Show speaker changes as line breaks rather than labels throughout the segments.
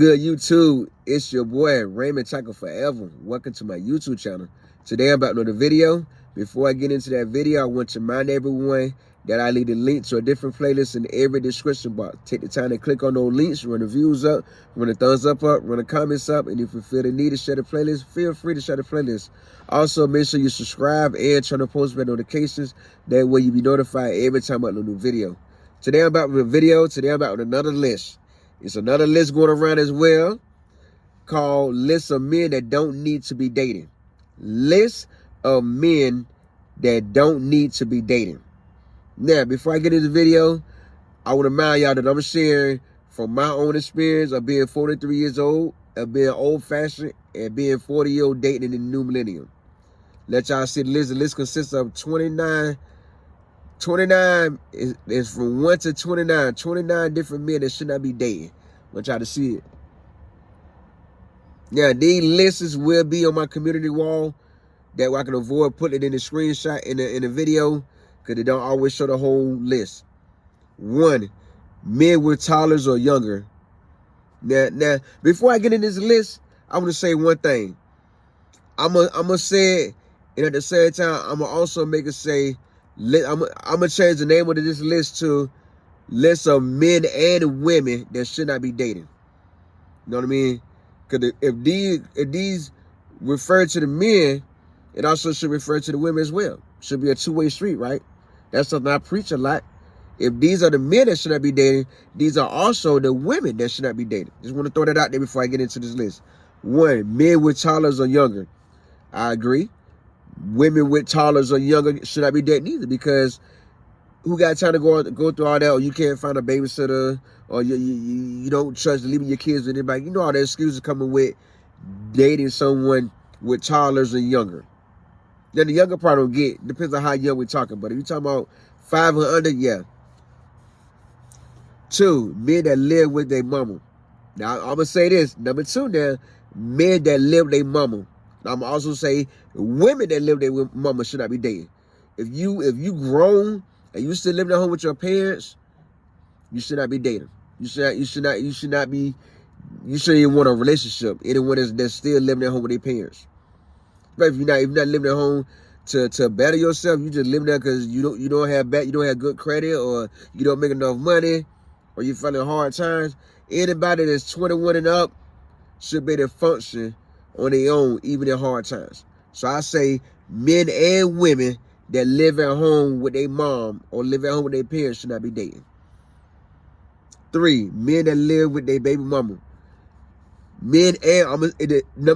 good, YouTube? It's your boy, Raymond Tackle Forever. Welcome to my YouTube channel. Today, I'm about to another video. Before I get into that video, I want to remind everyone that I leave a link to a different playlist in every description box. Take the time to click on those links, run the views up, run the thumbs up, run the comments up, and if you feel the need to share the playlist, feel free to share the playlist. Also, make sure you subscribe and turn on post notifications. That way, you'll be notified every time I upload a new video. Today, I'm about with a video. Today, I'm about with another list. It's another list going around as well called List of Men That Don't Need to Be Dating. List of men that don't need to be dating. Now, before I get into the video, I want to remind y'all that I'm sharing from my own experience of being 43 years old, of being old-fashioned, and being 40-year-old dating in the new millennium. Let y'all see the list. The list consists of 29 is from 1 to 29. 29 different men that should not be dating. I want y'all to see it. Now, these lists will be on my community wall. That way I can avoid putting it in the screenshot in the video, because they don't always show the whole list. 1, men with toddlers or younger. Now, before I get in this list, I want to say one thing. I'm gonna say it, and at the same time, I'm gonna also make it say, I'm gonna change the name of this list to List of Men and Women that should not be dating. You know what I mean? Because if these refer to the men, it also should refer to the women as well. Should be a two-way street, right? That's something I preach a lot. If these are the men that should not be dating, these are also the women that should not be dating. Just want to throw that out there before I get into this list. 1, men with toddlers or younger. I agree. Women with toddlers or younger should not be dating either, because who got time to go through all that? Or you can't find a babysitter, or you don't trust leaving your kids with anybody. You know all the excuses coming with dating someone with toddlers and younger. Then the younger part don't get. Depends on how young we're talking. But if you're talking about 5 or under, yeah. 2, men that live with their mama. Now, I'm going to say this. Number 2 now, men that live with their mama. Now, I'm going to also say women that live with their mama should not be dating. If you grown and you still living at home with your parents, you should not be dating. You shouldn't even want a relationship. Anyone that's still living at home with their parents. But if you're not living at home to better yourself, you just living there because you don't have good credit, or you don't make enough money, or you're finding hard times. Anybody that's 21 and up should be able to function on their own, even in hard times. So I say men and women that live at home with their mom or live at home with their parents should not be dating. 3, men that live with their baby mama. Number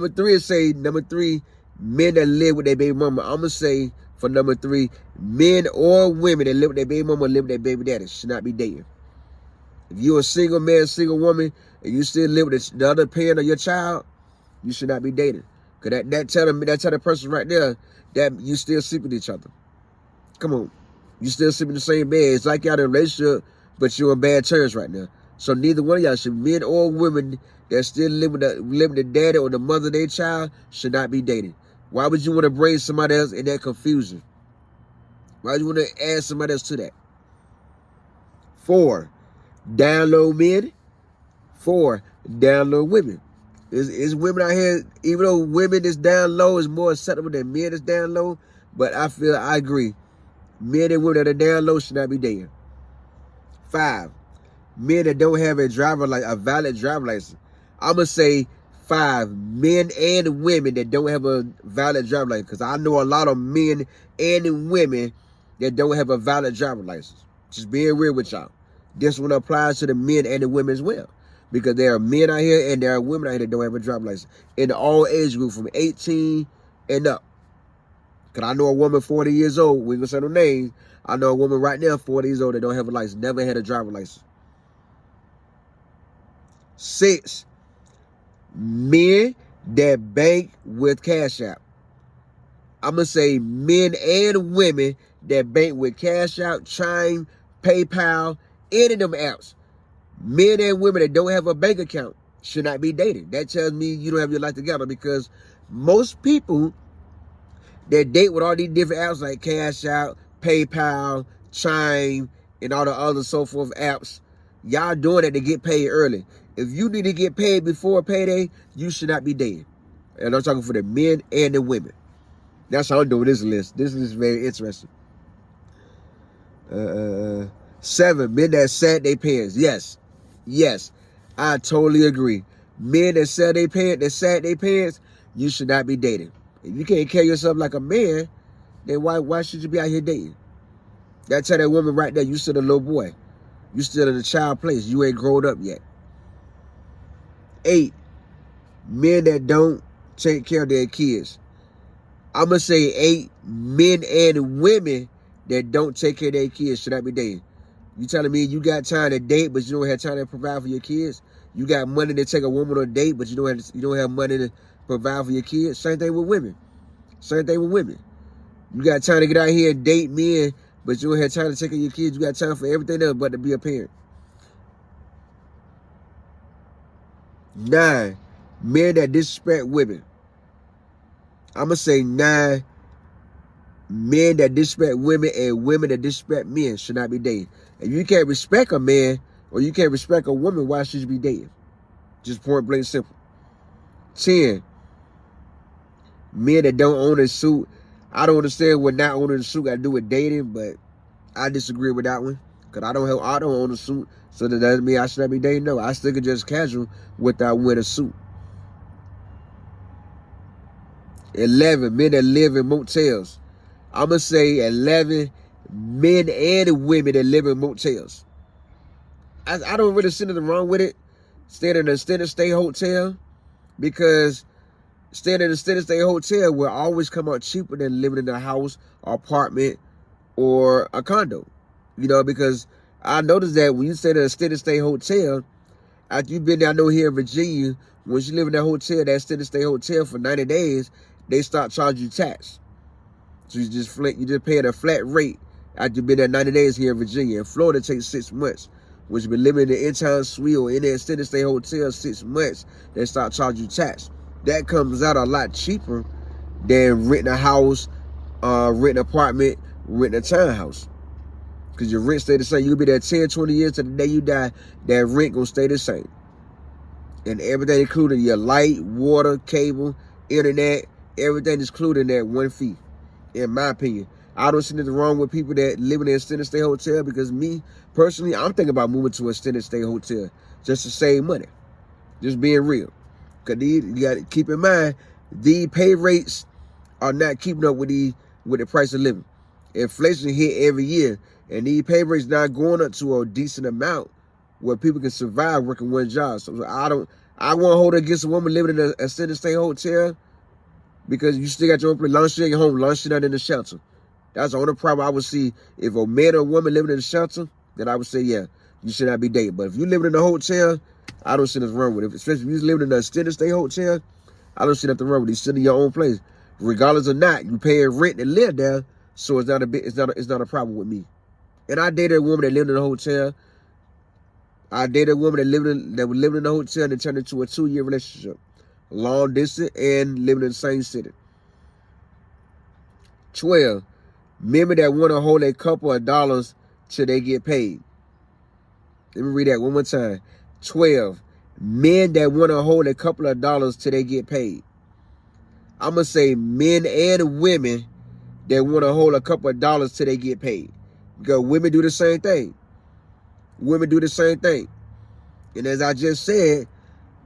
3, men that live with their baby mama. I'm going to say for number 3, men or women that live with their baby mama or live with their baby daddy should not be dating. If you're a single man, single woman, and you still live with the other parent of your child, you should not be dating. Because that tell the person right there that you still sleep with each other. Come on. You still sleep in the same bed. It's like y'all in a relationship, but you're on bad terms right now. So neither one of y'all should, men or women that still live with the daddy or the mother of their child, should not be dating. Why would you want to bring somebody else in that confusion? Why would you want to add somebody else to that? 4, down low men. 4, down low women. It's women out here, even though women that's down low is more acceptable than men that's down low, but I agree. Men and women that are down low should not be dating. 5, men that don't have a valid driver license. I'm going to say 5, men and women that don't have a valid driver license, because I know a lot of men and women that don't have a valid driver license. Just being real with y'all. This one applies to the men and the women as well, because there are men out here and there are women out here that don't have a driver license in all age group from 18 and up. Because I know a woman 40 years old, we ain't gonna say no names. I know a woman right now 40 years old that don't have a license, never had a driver license. 6, men that bank with Cash App. I'm going to say men and women that bank with Cash App, Chime, PayPal, any of them apps. Men and women that don't have a bank account should not be dating. That tells me you don't have your life together, because most people that date with all these different apps like Cash App, PayPal, Chime, and all the other so forth apps, y'all doing it to get paid early. If you need to get paid before payday, you should not be dating. And I'm talking for the men and the women. That's how I'm doing this list. This is very interesting. 7, men that sat their pants. Yes. Yes. I totally agree. Men that sat their pants, you should not be dating. If you can't carry yourself like a man, then why should you be out here dating? That tell that woman right there, you still a little boy. You still in a child place. You ain't grown up yet. 8, men that don't take care of their kids. I'm going to say 8, men and women that don't take care of their kids should not be dating. You telling me you got time to date, but you don't have time to provide for your kids? You got money to take a woman on a date, but you don't have money to provide for your kids? Same thing with women. Same thing with women. You got time to get out here and date men, but you don't have time to take care of your kids. You got time for everything else but to be a parent. 9, men that disrespect women. I'm going to say 9, men that disrespect women and women that disrespect men should not be dating. If you can't respect a man or you can't respect a woman, why should you be dating? Just point blank simple. 10, men that don't own a suit. I don't understand what not owning a suit got to do with dating, but I disagree with that one. Because I don't own a suit, so that doesn't mean I should not be dating. No, I still can just casual without wearing a suit. 11, men that live in motels. I'm going to say 11, men and women that live in motels. I don't really see nothing wrong with it. Staying in a extended stay hotel, because staying in a extended stay hotel will always come out cheaper than living in a house, or apartment, or a condo. You know, because I noticed that when you stay in a extended stay hotel, after you've been there, I know here in Virginia, once you live in that hotel, that extended stay hotel for 90 days, they start charging you tax. So you just paying a flat rate after you've been there 90 days here in Virginia. In Florida, it takes 6 months. Once you've been living in the in-town suite or in the extended stay hotel 6 months, they start charging you tax. That comes out a lot cheaper than renting a house, renting an apartment, renting a townhouse. Because your rent stay the same. You'll be there 10, 20 years to the day you die, that rent gonna stay the same. And everything including your light, water, cable, internet, everything is included in that one fee, in my opinion. I don't see nothing wrong with people that live in an extended stay hotel, because me, personally, I'm thinking about moving to an extended stay hotel just to save money. Just being real. Because you got to keep in mind, the pay rates are not keeping up with the price of living. Inflation hit every year, and these pay rates not going up to a decent amount where people can survive working one job. So I won't hold it against a woman living in an extended stay hotel, because you still got your own place. Long as you're at home, long as you're not in the shelter. That's the only problem I would see. If a man or a woman living in a shelter, then I would say, yeah, you should not be dating. But if you're living in a hotel, I don't see nothing wrong with it. Especially if you're living in an extended stay hotel, I don't see nothing wrong with it. You're sitting in your own place. Regardless or not, you paying rent and live there, so it's not a problem with me. And I dated a woman that lived in a hotel. I dated a woman that was living in a hotel and it turned into a 2-year relationship. Long distance and living in the same city. 12, men that want to hold a couple of dollars till they get paid. Let me read that one more time. 12, men that want to hold a couple of dollars till they get paid. I'm going to say men and women that want to hold a couple of dollars till they get paid. Because women do the same thing. Women do the same thing. And as I just said,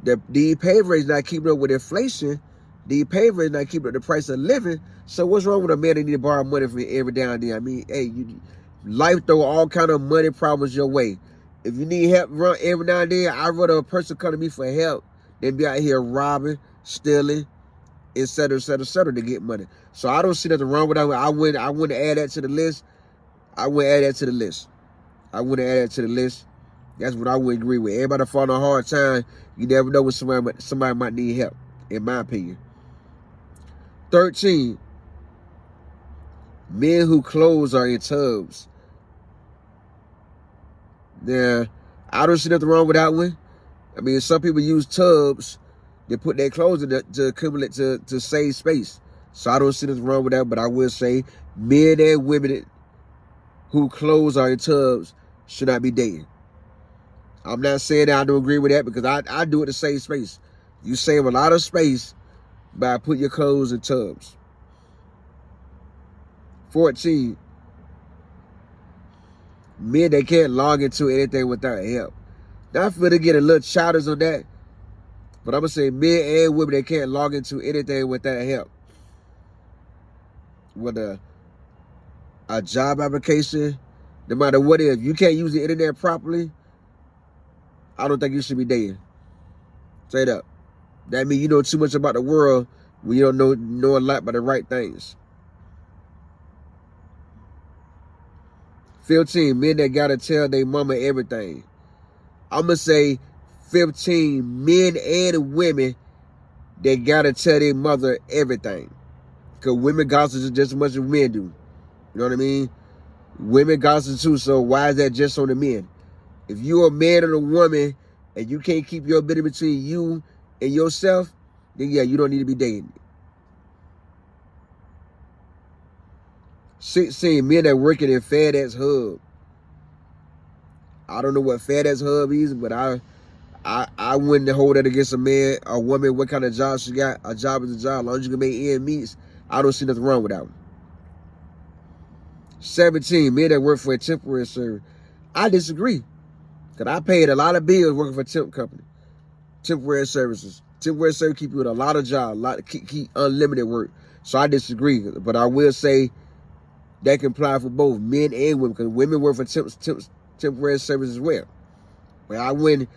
the pay rates not keeping up with inflation. The pay rates not keeping up the price of living. So what's wrong with a man that need to borrow money from every now and then? I mean, hey, life throw all kind of money problems your way. If you need help run every now and then, I'd rather a person come to me for help than be out here robbing, stealing, et cetera, et cetera, et cetera, to get money. So I don't see nothing wrong with that. I wouldn't add that to the list. I wouldn't add that to the list. I wouldn't add that to the list. That's what I would agree with. Everybody falling on a hard time. You never know when somebody might need help, in my opinion. 13, men whose clothes are in tubs. Now, I don't see nothing wrong with that one. I mean, some people use tubs. They put their clothes in to accumulate, to save space. So I don't see nothing wrong with that, but I will say men and women whose clothes are in tubs should not be dating. I'm not saying that I don't agree with that, because I do it to save space. You save a lot of space by putting your clothes in tubs. 14, men that can't log into anything without help. Now I feel to get a little childish on that, but I'm going to say men and women that can't log into anything without help. Whether a job application, no matter what it is, if you can't use the internet properly, I don't think you should be dating. Straight up. That means you know too much about the world when you don't know a lot about the right things. 15, men that gotta tell their mama everything. I'm gonna say 15, men and women that gotta tell their mother everything. Because women gossip just as much as men do. You know what I mean? Women gossip too, so why is that just on the men? If you're a man or a woman and you can't keep your business between you and yourself, then yeah, you don't need to be dating. 16, men that working in FedEx Hub. I don't know what FedEx Hub is, but I wouldn't hold that against a man or woman, what kind of job she got. A job is a job. As long as you can make ends meet, I don't see nothing wrong with that one. 17, men that work for a temporary service. I disagree. Because I paid a lot of bills working for a temp company. Temporary services. Temporary service keep you with a lot of jobs, keep unlimited work. So I disagree. But I will say that can apply for both men and women, because women work for temporary service as well. But I would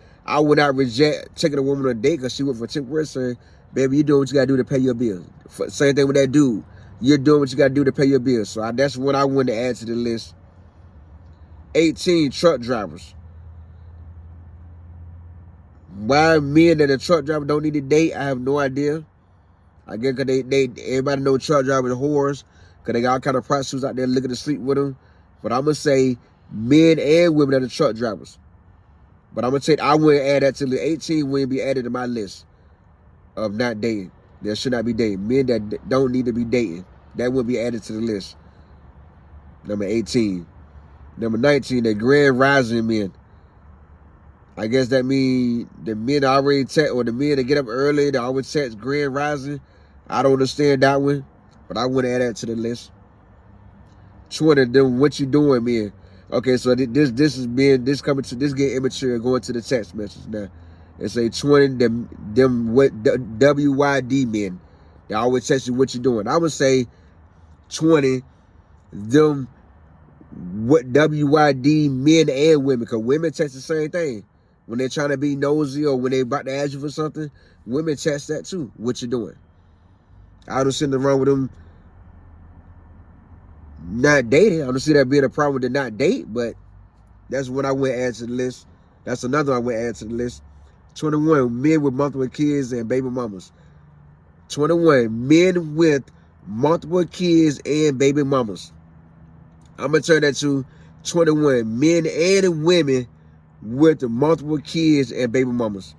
not reject taking a woman on a date because she worked for temporary service. Baby, you doing what you gotta do to pay your bills. Same thing with that dude. You're doing what you gotta do to pay your bills. So that's what I wanted to add to the list. 18, truck drivers. Why men that are truck drivers don't need to date, I have no idea. I guess because everybody know truck drivers are whores, because they got all kind of prostitutes out there looking to sleep with them. But I'm going to say men and women that are truck drivers. But I'm going to I wouldn't add that to the 18 wouldn't be added to my list of not dating. There should not be dating. Men that don't need to be dating, that would be added to the list. Number 18. Number 19, the grand rising men. I guess that means the men already text, or the men that get up early, they always text grand rising. I don't understand that one, but I wouldn't add that to the list. 20, then what you doing, man? Okay, so this is being this getting immature, going to the text message now. And say 20, them what WYD men. They always text you what you doing. I would say 20, them what WYD men and women, because women text the same thing. When they're trying to be nosy or when they're about to ask you for something, women text that too. What you doing? I don't see nothing wrong with them not dating. I don't see that being a problem with the not date, but that's what I would add to the list. That's another I would add to the list. 21, men with multiple kids and baby mamas. 21, men with multiple kids and baby mamas. I'm going to turn that to 21, men and women with multiple kids and baby mamas.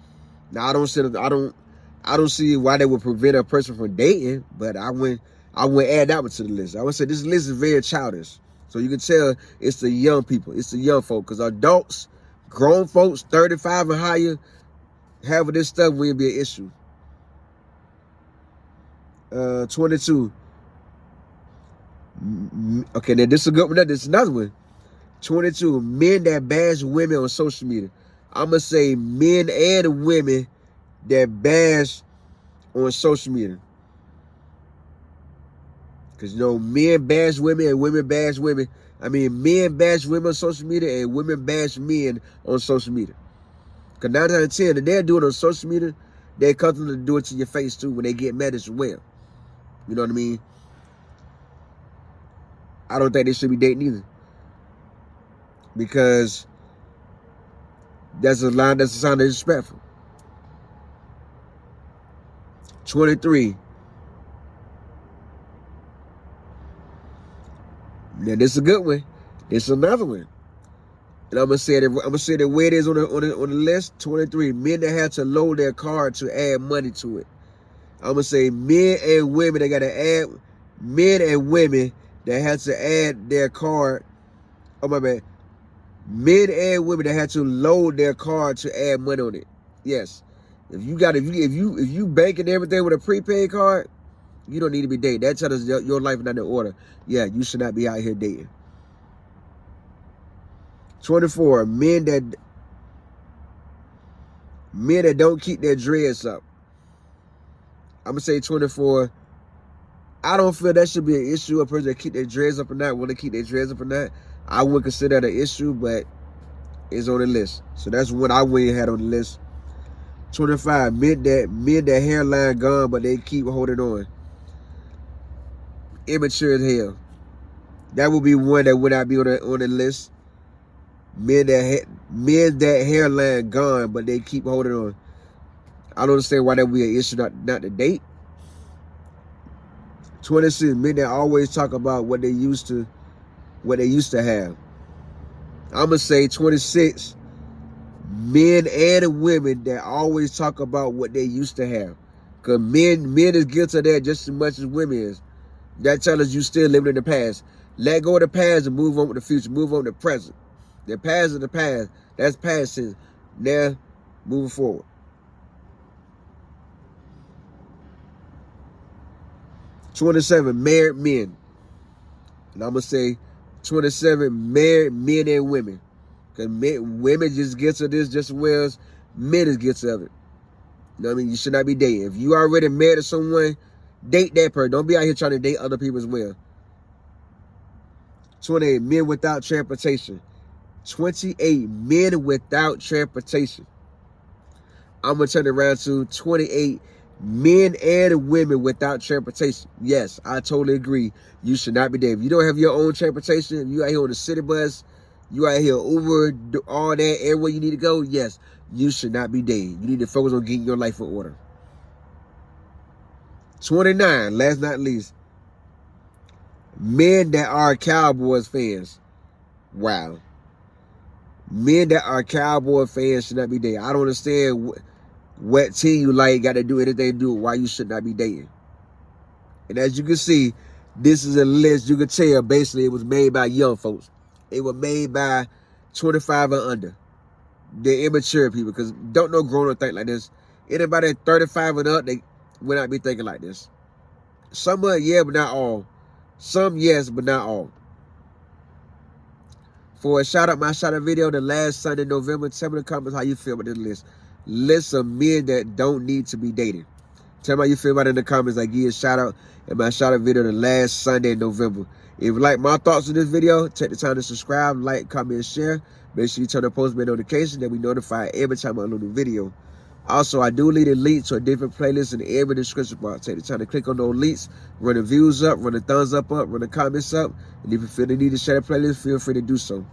Now I don't see why they would prevent a person from dating, but I wouldn't add that one to the list. I would say this list is very childish. So you can tell it's the young people, it's the young folk, because adults, grown folks, 35 and higher, having this stuff wouldn't be an issue. 22. Okay, now this is a good one. This is another one. 22, men that bash women on social media. I'm going to say men and women that bash on social media. Because, you know, men bash women and women bash women. I mean, men bash women on social media and women bash men on social media. Because 9 out of 10, if they're doing it on social media, they're accustomed to do it to your face too when they get mad as well. You know what I mean? I don't think they should be dating either. Because that's a sign of disrespectful. 23. Now this is a good one. This is another one. And I'm gonna say the way it is on the list. 23. Men that have to load their card to add money to it. I'm gonna say men and women that gotta add. Men and women that have to add their card. Oh my bad. Men and women that had to load their card to add money on it. Yes. If you banking everything with a prepaid card, you don't need to be dating. That tells us your life is not in order. Yeah, you should not be out here dating. 24, men that don't keep their dreads up. I'm gonna say 24. I don't feel that should be an issue. A person that keep their dreads up or not, want to keep their dreads up or not, I would consider that an issue, but it's on the list. So that's what I went and had on the list. 25, men that hairline gone, but they keep holding on. Immature as hell. That would be one that would not be on the list. Men that hairline gone, but they keep holding on. I don't understand why that would be an issue not to date. 26, men that always talk about what they used to have. I'm gonna say 26, men and women that always talk about what they used to have. Because men is guilty of that just as much as women is. That tells us you still living in the past. Let go of the past and move on with the future. Move on to the present. The past is the past. That's past tense. Now, moving forward. 27, married men. And I'm going to say 27, married men and women. Because women just get to this just as well as men is guilty of it. You know what I mean? You should not be dating. If you already married to someone, date that person. Don't be out here trying to date other people as well. 28, men without transportation. 28, men without transportation. I'm going to turn it around to 28, men and women without transportation. Yes, I totally agree. You should not be dating. If you don't have your own transportation, if you out here on the city bus, you out here Uber, all that, everywhere you need to go, yes, you should not be dating. You need to focus on getting your life in order. 29, last not least, men that are Cowboys fans. Wow. Men that are Cowboy fans should not be dating. I don't understand what team you like got to do anything to do with why you should not be dating. And as you can see, this is a list. You can tell basically it was made by young folks. It was made by 25 and under. The immature people, because don't know grown up think like this. Anybody 35 and up, they would not be thinking like this. Some of it, yeah, but not all. Some, yes, but not all. For a shout out, my shout out video the last Sunday in November. Tell me in the comments how you feel about this list. List of men that don't need to be dating. Tell me how you feel about it in the comments. I give you a shout out in my shout out video the last Sunday in November. If you like my thoughts on this video, take the time to subscribe, like, comment, and share. Make sure you turn on post notification that we notify every time I upload a video. Also, I do leave a link to a different playlist in every description box. Take the time to click on those links, run the views up, run the thumbs up, run the comments up. And if you feel the need to share the playlist, feel free to do so.